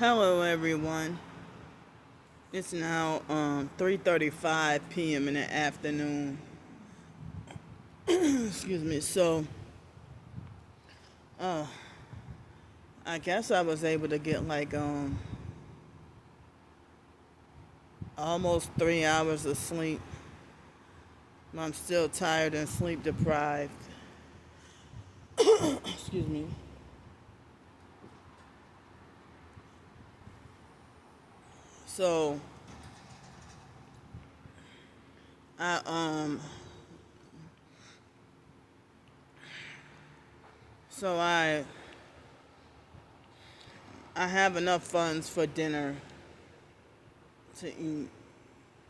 Hello, everyone. It's now 3:35 p.m. in the afternoon. Excuse me. So, uh, I guess I was able to get like almost 3 hours of sleep. I'm still tired and sleep deprived. Excuse me. So, I um, so I have enough funds for dinner to eat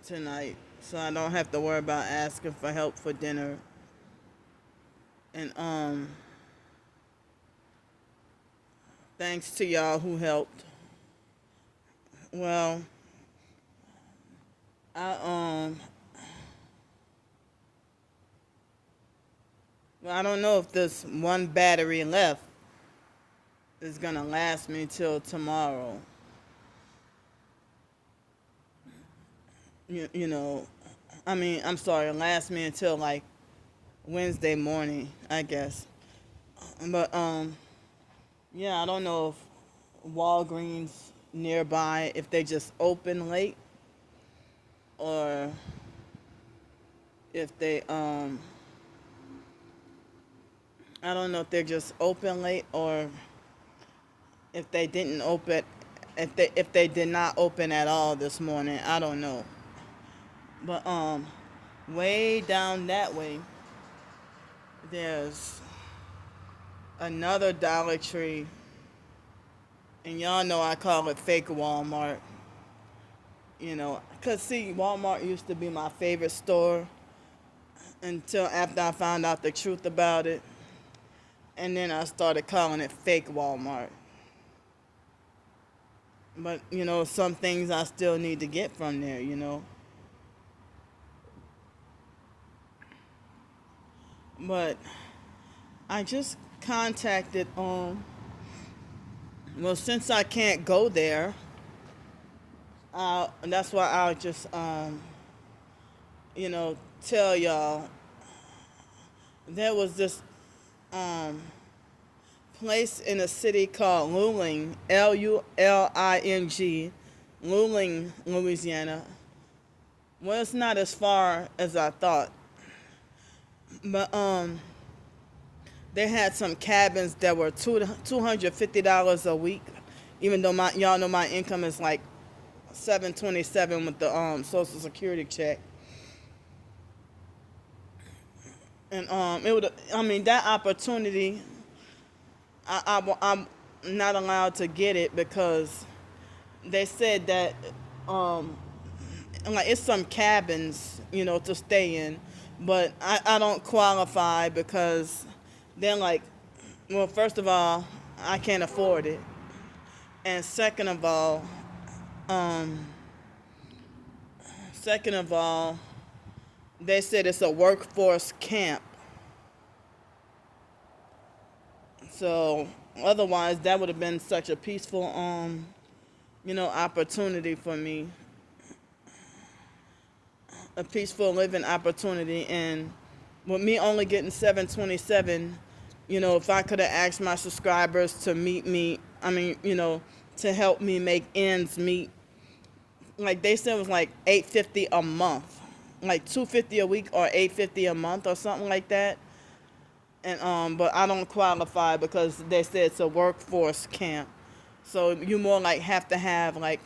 tonight, so I don't have to worry about asking for help for dinner. And thanks to y'all who helped. Well, I well, I don't know if this one battery left is gonna last me till tomorrow. You know, I mean, I'm sorry, last me until like Wednesday morning, I guess. But yeah, I don't know if Walgreens nearby, if they just open late, or if they I don't know if they're just open late, or if they didn't open, if they did not open at all this morning. I don't know. But way down that way, there's another Dollar Tree, and y'all know I call it fake Walmart. Cause see, Walmart used to be my favorite store until after I found out the truth about it, and then I started calling it fake Walmart. But some things I still need to get from there. But I just contacted well, since I can't go there, that's why I'll just tell y'all there was this um place in a city called Luling, Luling, Luling, Louisiana. Well, it's not as far as I thought, but they had some cabins that were $250 a week, even though y'all know my income is like 727 with the Social Security check. And it would, I mean, that opportunity, I'm not allowed to get it because they said that um, like it's some cabins, to stay in, but I don't qualify because they're like, well, first of all, I can't afford it, and um, second of all, they said it's a workforce camp. So otherwise, that would have been such a peaceful, opportunity for me, a peaceful living opportunity. And with me only getting 727, if I could have asked my subscribers to meet me, I mean, to help me make ends meet, like they said it was like 850 a month, like 250 a week or 850 a month or something like that. And but I don't qualify because they said it's a workforce camp. So you more like have to have like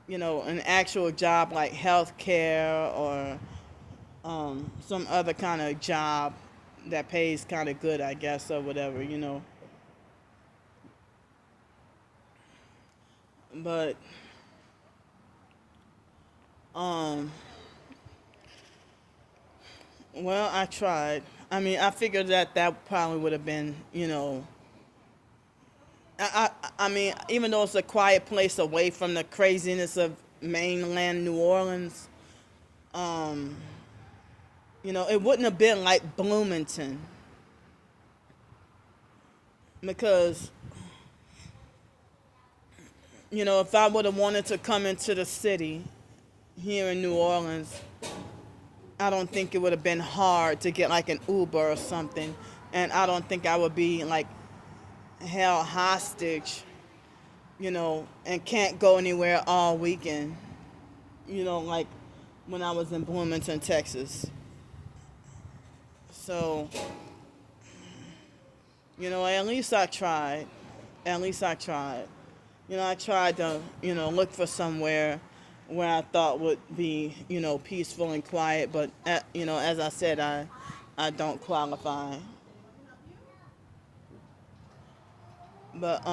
an actual job like healthcare or some other kind of job that pays kind of good, I guess, or whatever. But um, well, I tried. I mean, I figured that probably would have been. I mean, even though it's a quiet place away from the craziness of mainland New Orleans, um, it wouldn't have been like Bloomington because if I would have wanted to come into the city here in New Orleans, I don't think it would have been hard to get like an Uber or something. And I don't think I would be like held hostage, and can't go anywhere all weekend, like when I was in Bloomington, Texas. So, at least I tried. At least I tried. I tried to, look for somewhere where I thought would be, peaceful and quiet. But, as I said, I don't qualify. But,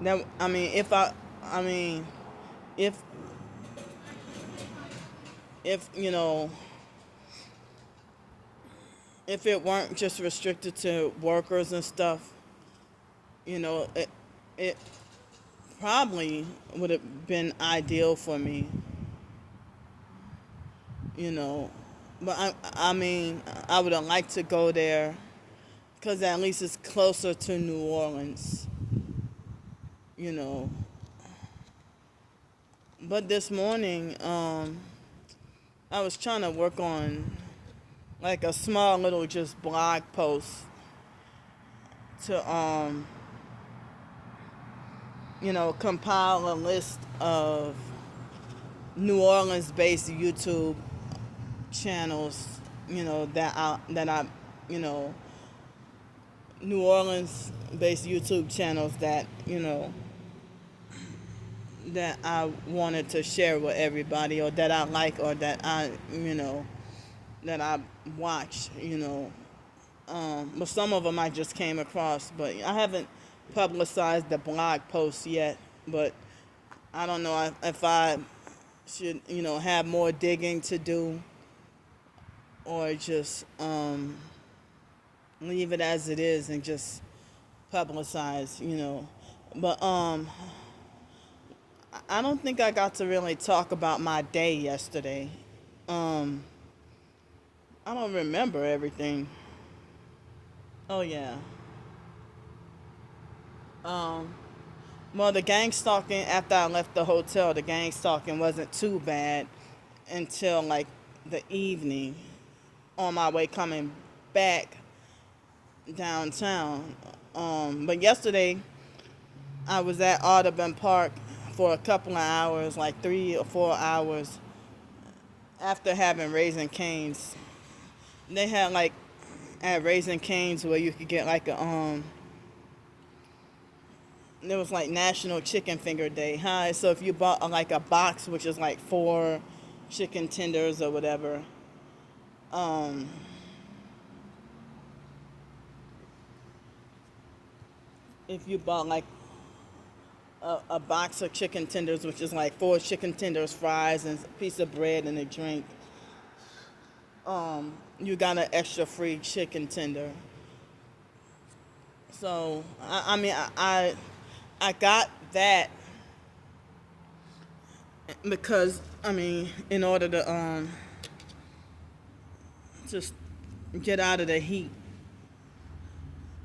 that, I mean, if, if, if it weren't just restricted to workers and stuff, it probably would have been ideal for me, you know. But I would have liked to go there because at least it's closer to New Orleans, you know. But this morning, I was trying to work on like a small little just blog post to, compile a list of New Orleans-based YouTube channels, you know, New Orleans-based YouTube channels that I wanted to share with everybody, or that I like, or that that I watch, But some of them I just came across, but I haven't publicized the blog post yet. But I don't know if I should, have more digging to do, or just leave it as it is and just publicize. But I don't think I got to really talk about my day yesterday. Um, I don't remember everything. Oh yeah. Um, well, the gang stalking after I left the hotel, the gang stalking wasn't too bad until like the evening on my way coming back downtown. But yesterday I was at Audubon Park for a couple of hours, like 3 or 4 hours, after having Raising Canes. They had like at Raising Canes where you could get like there was like National Chicken Finger Day. Hi, so if you bought like a box, which is like 4 chicken tenders or whatever, um, if you bought like a box of chicken tenders, which is like 4 chicken tenders, fries, and a piece of bread and a drink, you got an extra free chicken tender. So I got that because in order to just get out of the heat.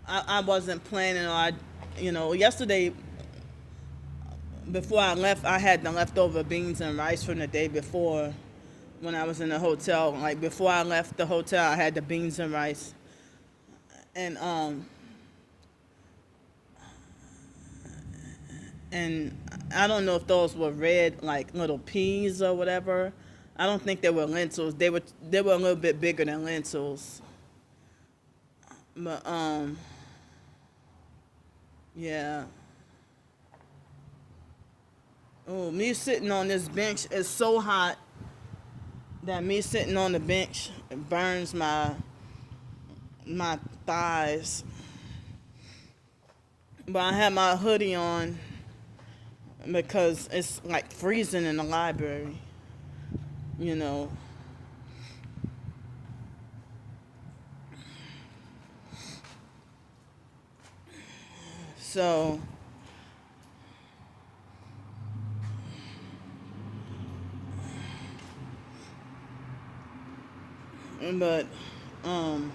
I wasn't planning on, yesterday before I left, I had the leftover beans and rice from the day before when I was in the hotel. Like before I left the hotel, I had the beans and rice, and and I don't know if those were red like little peas or whatever. I don't think they were lentils. They were a little bit bigger than lentils. But yeah. Oh, me sitting on this bench is so hot that me sitting on the bench burns my thighs. But I have my hoodie on because it's like freezing in the library, you know. So, but um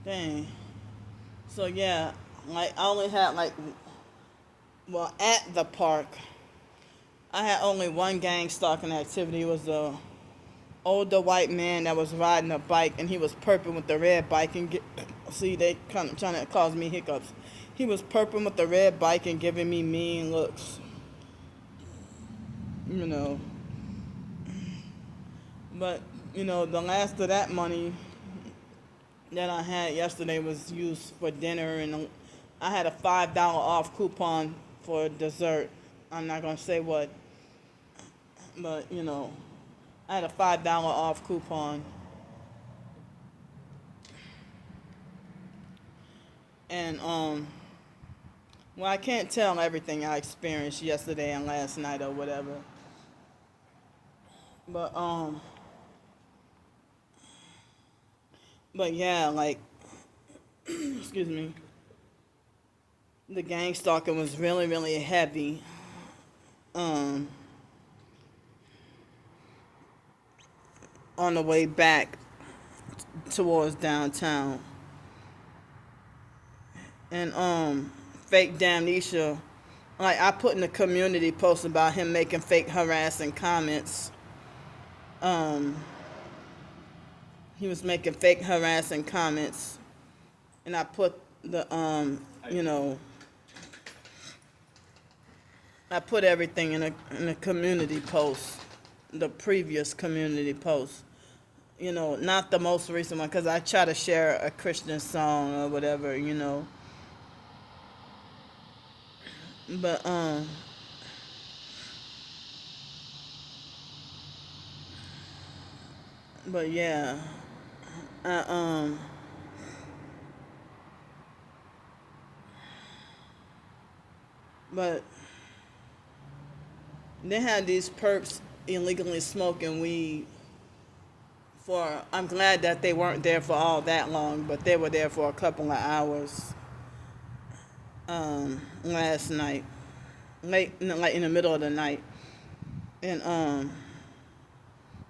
Dang. So yeah, like I only had like, well, at the park, I had only one gang stalking activity. It was the older white man that was riding a bike, and he was perping with the red bike and see, they kind of trying to cause me hiccups. He was perping with the red bike and giving me mean looks, you know. But the last of that money that I had yesterday was used for dinner, and I had a $5 off coupon for dessert. I'm not gonna say what, but I had a $5 off coupon. And well, I can't tell everything I experienced yesterday and last night or whatever. But yeah, like excuse me. The gang stalking was really, really heavy. On the way back towards downtown. And fake Damnesia, like I put in the community post about him making fake harassing comments. He was making fake harassing comments, and I put the I put everything in a community post, the previous community post. Not the most recent one, because I try to share a Christian song or whatever. But yeah, I but they had these perps illegally smoking weed for. I'm glad that they weren't there for all that long, but they were there for a couple of hours. Last night, late, like in the middle of the night, and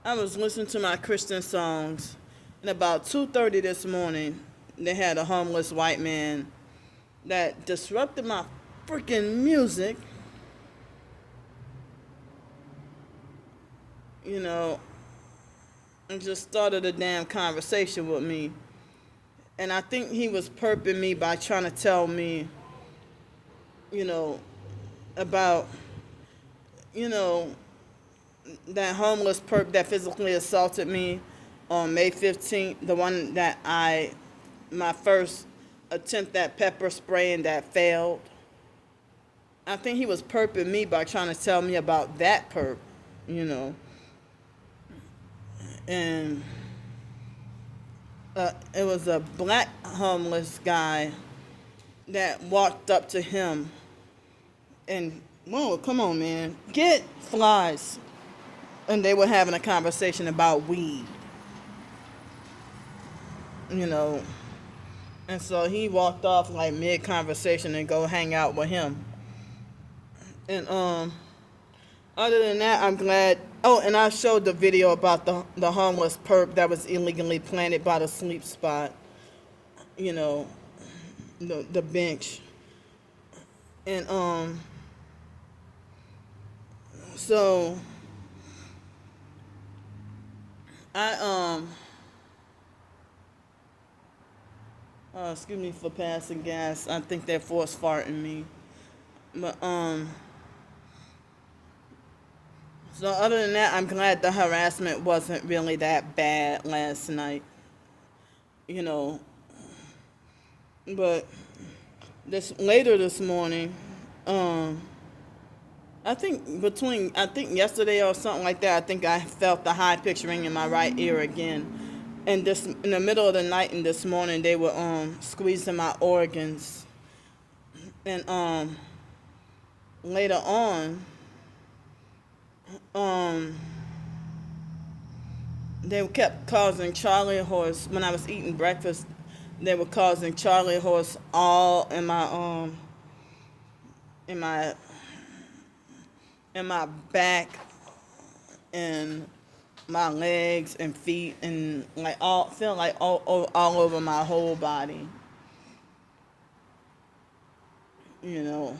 I was listening to my Christian songs, and about 2:30 this morning, they had a homeless white man that disrupted my freaking music. And just started a damn conversation with me. And I think he was perping me by trying to tell me, about, that homeless perp that physically assaulted me on May 15th, the one that my first attempt at pepper spraying that failed. I think he was perping me by trying to tell me about that perp, And it was a black homeless guy that walked up to him and, whoa, come on, man, get flies. And they were having a conversation about weed, And so he walked off like mid-conversation and go hang out with him. And other than that, I'm glad. Oh, and I showed the video about the homeless perp that was illegally planted by the sleep spot. The bench. And so I excuse me for passing gas. I think they're force farting me. But so other than that, I'm glad the harassment wasn't really that bad last night. But later this morning, I think yesterday or something like that, I think I felt the high pitched ring in my right ear again. And this in the middle of the night and this morning, they were squeezing my organs. And later on, they kept causing Charlie horse when I was eating breakfast. They were causing Charlie horse all in my in my back and my legs and feet, and like all over my whole body. You know.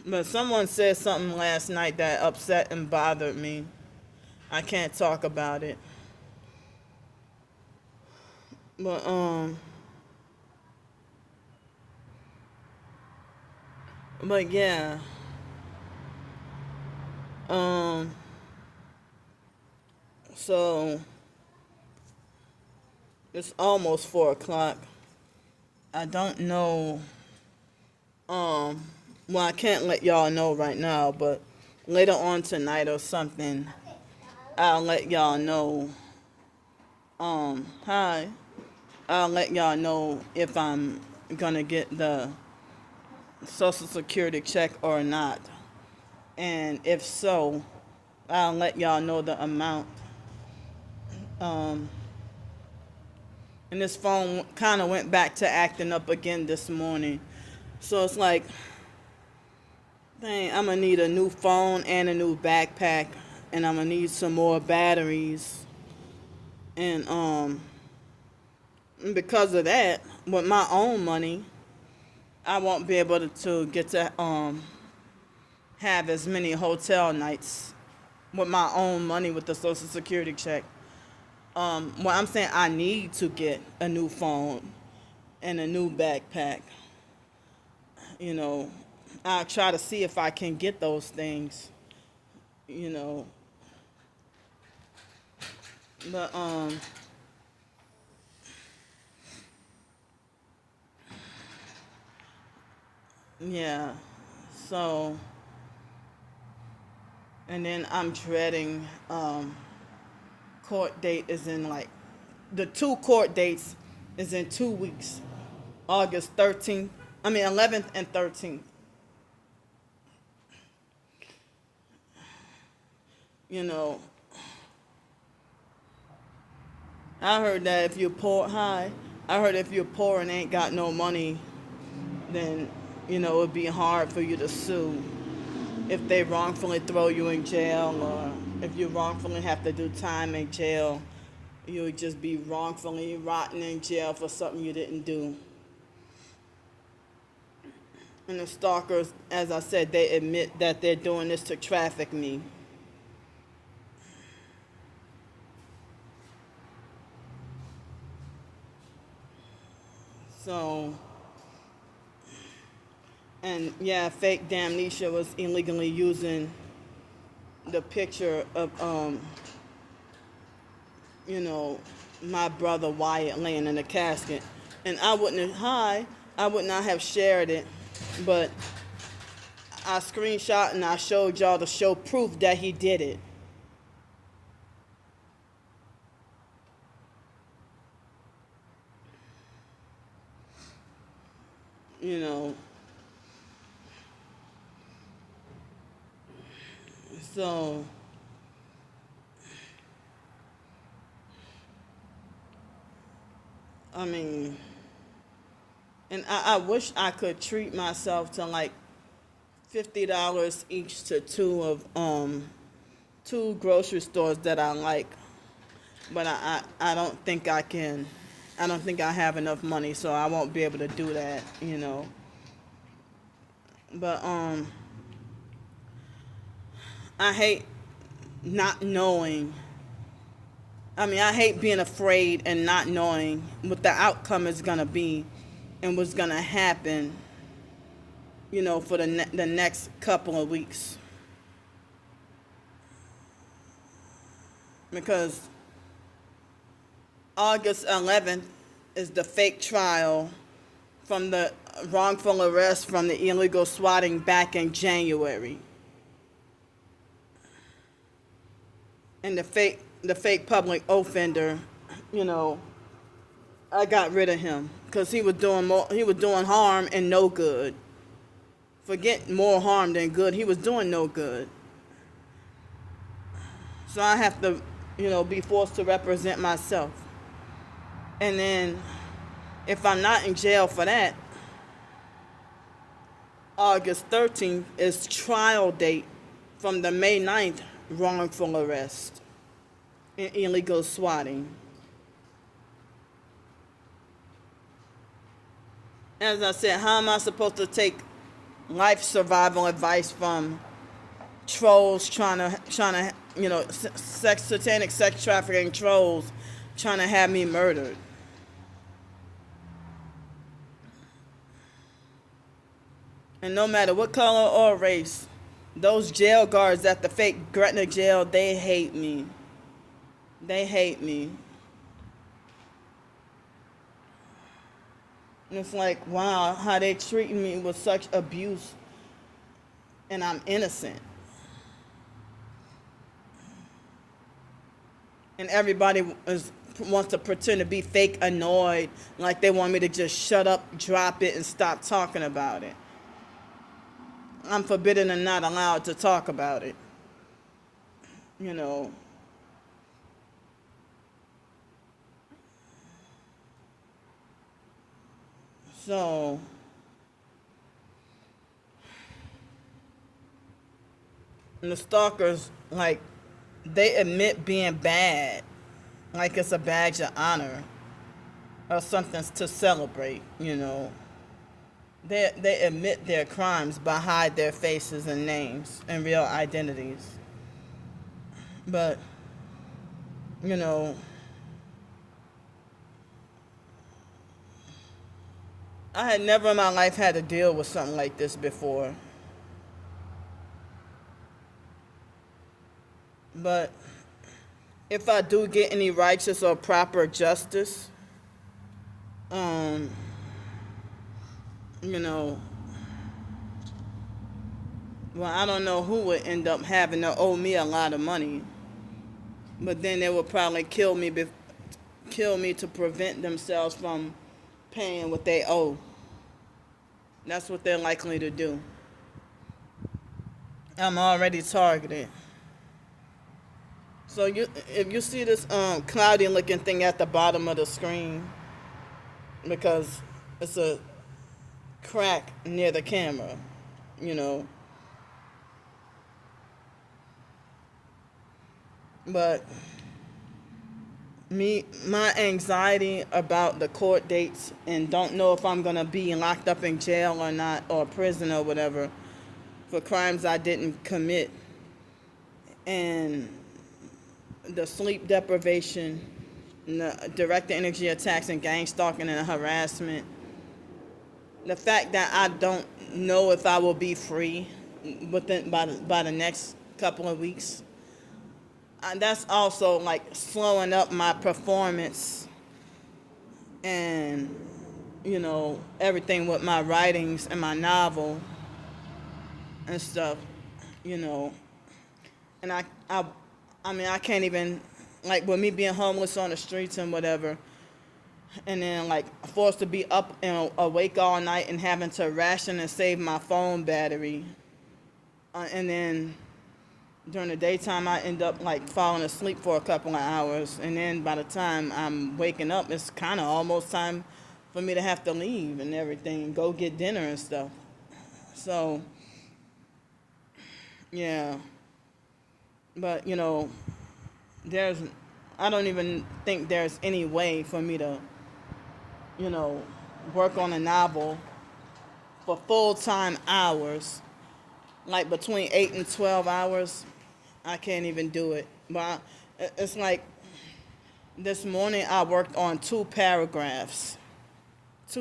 But someone said something last night that upset and bothered me. I can't talk about it. But yeah. Um so it's almost 4 o'clock. I don't know. Well, I can't let y'all know right now, but later on tonight or something, I'll let y'all know. Hi. I'll let y'all know if I'm gonna get the Social Security check or not. And if so, I'll let y'all know the amount. Um, and this phone kind of went back to acting up again this morning. So it's like, dang, I'm gonna need a new phone and a new backpack, and I'm gonna need some more batteries. And because of that, with my own money, I won't be able to get to have as many hotel nights with my own money with the Social Security check. Well, I'm saying I need to get a new phone and a new backpack. You know, I'll try to see if I can get those things. You know, but yeah. So, and then I'm dreading. Court date is in like the two court dates is in 2 weeks. August 13th. I mean 11th and 13th. You know, I heard that if you're poor, I heard if you're poor and ain't got no money, then it'd be hard for you to sue if they wrongfully throw you in jail, or if you wrongfully have to do time in jail. You would just be wrongfully rotten in jail for something you didn't do. And the stalkers, as I said, they admit that they're doing this to traffic me. So, and yeah, fake Damnesia was illegally using the picture of, my brother Wyatt laying in the casket. And I would not have shared it, but I screenshot and I showed y'all to show proof that he did it. So, I mean, and I wish I could treat myself to like $50 each to two grocery stores that I like, but I don't think I can. I don't think I have enough money, so I won't be able to do that. But I hate not knowing. I mean, I hate being afraid and not knowing what the outcome is gonna be and what's gonna happen. For the next couple of weeks, because August 11th is the fake trial from the wrongful arrest from the illegal swatting back in January. And the fake public offender, I got rid of him because he was doing harm and no good. Forget more harm than good. He was doing no good. So I have to, be forced to represent myself. And then if I'm not in jail for that, August 13th is trial date from the May 9th wrongful arrest and illegal swatting. As I said, how am I supposed to take life survival advice from trolls trying to satanic sex trafficking trolls trying to have me murdered? And no matter what color or race, those jail guards at the fake Gretna jail, they hate me. They hate me. And it's like, wow, how they treating me with such abuse, and I'm innocent. And everybody wants to pretend to be fake annoyed, like they want me to just shut up, drop it, and stop talking about it. I'm forbidden and not allowed to talk about it. So, and the stalkers, like, they admit being bad, like it's a badge of honor or something to celebrate, They admit their crimes but hide their faces and names and real identities. But, I had never in my life had to deal with something like this before. But if I do get any righteous or proper justice, well, I don't know who would end up having to owe me a lot of money. But then they would probably kill me to prevent themselves from paying what they owe. That's what they're likely to do. I'm already targeted. So if you see this cloudy looking thing at the bottom of the screen, because it's a crack near the camera, But my anxiety about the court dates and don't know if I'm going to be locked up in jail or not, or prison or whatever, for crimes I didn't commit, and the sleep deprivation, and the direct energy attacks and gang stalking and harassment, the fact that I don't know if I will be free by the next couple of weeks, that's also like slowing up my performance and everything with my writings and my novel and stuff, and I can't even, like, with me being homeless on the streets and whatever, and then like forced to be up and awake all night and having to ration and save my phone battery, and then during the daytime I end up like falling asleep for a couple of hours, and then by the time I'm waking up, it's kind of almost time for me to have to leave and everything, go get dinner and stuff. So yeah, but I don't even think there's any way for me to work on a novel for full-time hours, like between 8 and 12 hours. I can't even do it. But it's like this morning I worked on 2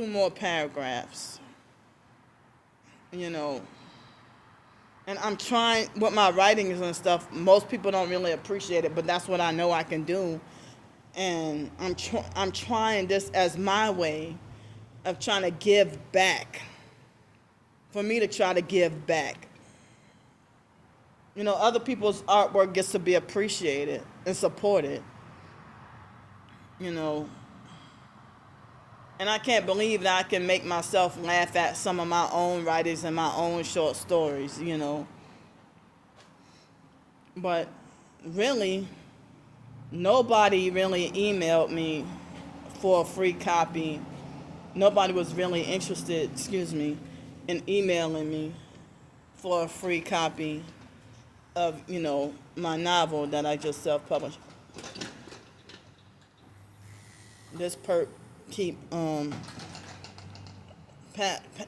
more paragraphs, and I'm trying with my writings and stuff. Most people don't really appreciate it, but that's what I know I can do. And I'm trying this as my way of trying to give back. For me to try to give back. Other people's artwork gets to be appreciated and supported. And I can't believe that I can make myself laugh at some of my own writings and my own short stories, But really, nobody really emailed me for a free copy. Nobody was really interested, in emailing me for a free copy of, my novel that I just self-published. This perp keep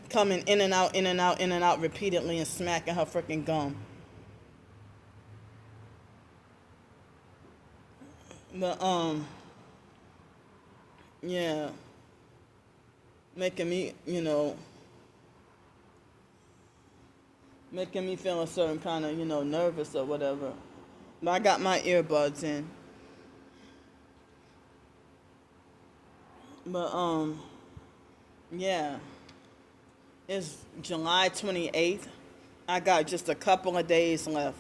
coming in and out, in and out, in and out repeatedly and smacking her freaking gum. But yeah, making me, making me feel a certain kind of, nervous or whatever. But I got my earbuds in. But yeah, it's July 28th. I got just a couple of days left.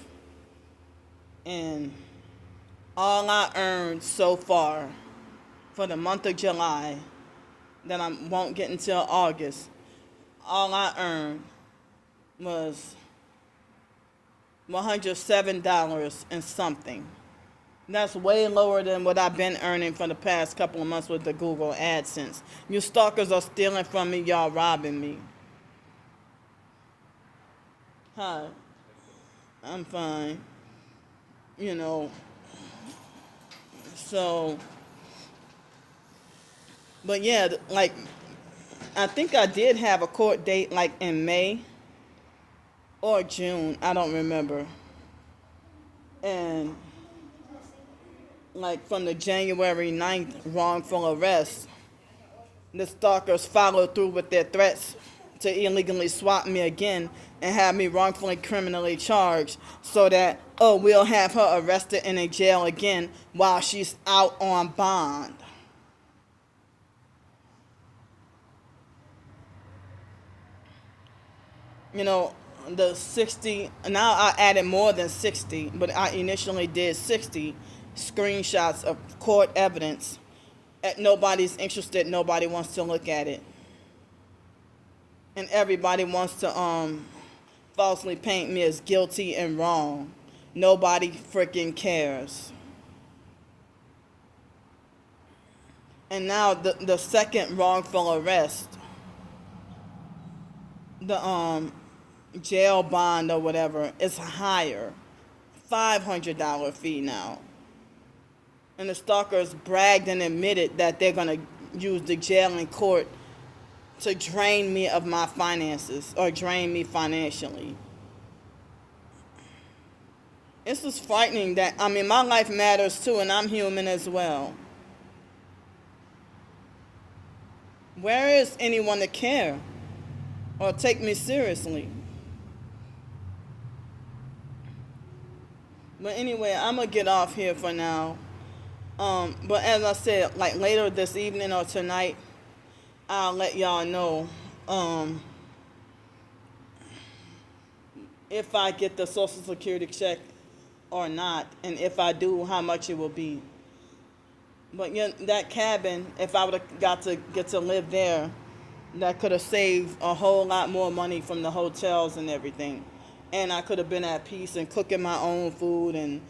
And all I earned so far for the month of July, that I won't get until August, all I earned was $107 and something. That's way lower than what I've been earning for the past couple of months with the Google AdSense. You stalkers are stealing from me, y'all robbing me. Hi. I'm fine. So, but yeah, like, I think I did have a court date like in May or June, I don't remember. And like from the January 9th wrongful arrest, the stalkers followed through with their threats to illegally swap me again and have me wrongfully criminally charged so that, we'll have her arrested in a jail again while she's out on bond. The 60, now I added more than 60, but I initially did 60 screenshots of court evidence. Nobody's interested, nobody wants to look at it. And everybody wants to falsely paint me as guilty and wrong. Nobody freaking cares. And now the second wrongful arrest, the jail bond or whatever is higher, $500 fee now. And the stalkers bragged and admitted that they're going to use the jail and court to drain me of my finances or drain me financially. It's just frightening that, my life matters too, and I'm human as well. Where is anyone to care or take me seriously? But anyway, I'm going to get off here for now. But as I said, like later this evening or tonight, I'll let y'all know if I get the Social Security check or not, and if I do, how much it will be. But that cabin, if I would have got to get to live there, that could have saved a whole lot more money from the hotels and everything. And I could have been at peace and cooking my own food and,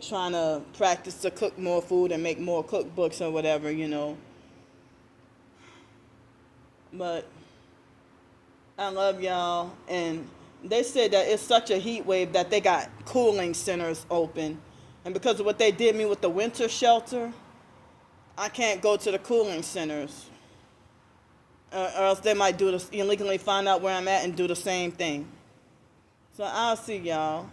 trying to practice to cook more food and make more cookbooks or whatever, But I love y'all. And they said that it's such a heat wave that they got cooling centers open. And because of what they did me with the winter shelter, I can't go to the cooling centers. Or else they might illegally find out where I'm at and do the same thing. So I'll see y'all.